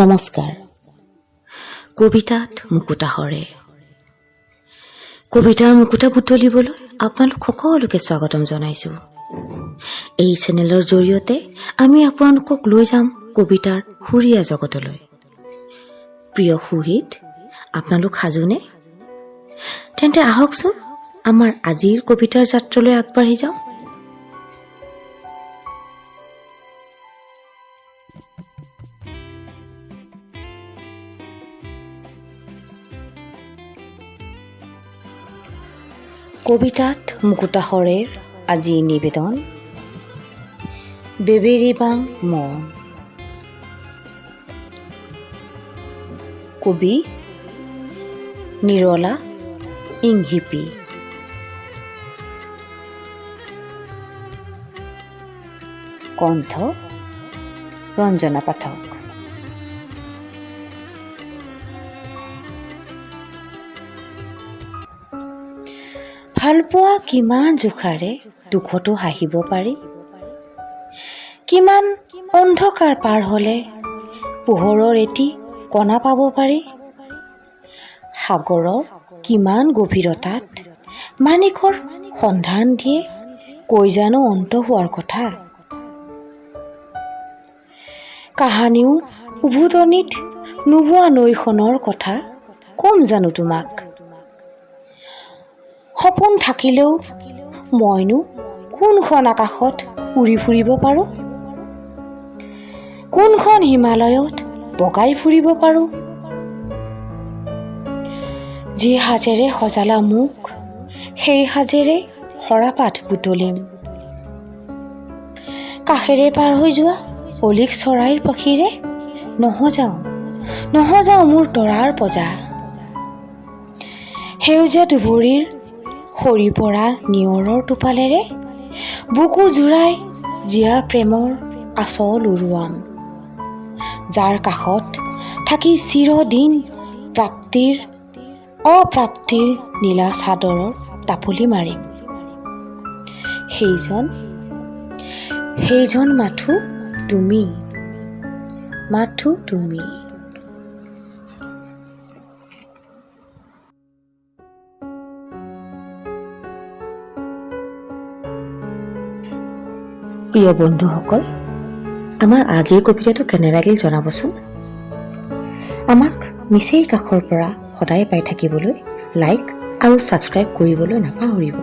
নমস্কাৰ। কবিতাত মুকুতা হৰে। কবিতাৰ মুকুতা বুটলিবলৈ আপোনালোক সকলোকে স্বাগতম জনাইছোঁ। এই চেনেলৰ জৰিয়তে আমি আপোনালোকক লৈ যাম কবিতাৰ সুৰীয়া জগতলৈ। প্ৰিয় সুহিত, আপোনালোক সাজুনে? তেন্তে আহকচোন আমাৰ আজিৰ কবিতাৰ যাত্ৰালৈ আগবাঢ়ি যাওঁ। কবিতাত মুকুতা হৰেৰ আজি নিবেদন, বেবেৰিবাং মন। কবি নিৰলা ইংহিপি। কণ্ঠ ৰঞ্জনা পাঠক। ভালপোৱা কিমান জোখাৰে দুখতো হাঁহিব পাৰি, কিমান অন্ধকাৰ পাৰ হ'লে পোহৰৰ এটি কণা পাব পাৰি। সাগৰৰ কিমান গভীৰতাত মাণিকৰ সন্ধান দিয়ে, কৈ জানো অন্ত হোৱাৰ কথা। কাহানিও উভতনিত নোবোৱা নৈখনৰ কথা কম জানো তোমাক। সপোন থাকিলেও মইনো কোনখন আকাশত উৰি ফুৰিব পাৰোঁ, কোনখন হিমালয়ত বগাই ফুৰিব পাৰোঁ। যি সাজেৰে সজালা মোক, সেই সাজেৰে সৰাপাত বুটলিম। কাষেৰে পাৰ হৈ যোৱা অলিক চৰাইৰ পক্ষীৰে নহজাওঁ মোৰ তৰাৰ পজা। সেউজীয়া দুবৰিৰ সৰি পৰা নিয়ৰৰ টোপালেৰে বুকু জোৰাই জীয়া প্ৰেমৰ আচল উৰুৱাম। যাৰ কাষত থাকি চিৰদিন অপ্ৰাপ্তিৰ নীলা চাদৰৰ টাপলি মাৰিম। সেইজন মাথো তুমি। প্ৰিয় বন্ধুসকল, আমাৰ আজিৰ কবিতাটো কেনে লাগিল জনাবচোন। আমাক নিচেই কাষৰ পৰা সদায় পাই থাকিবলৈ লাইক আৰু ছাবস্ক্ৰাইব কৰিবলৈ নাপাহৰিব।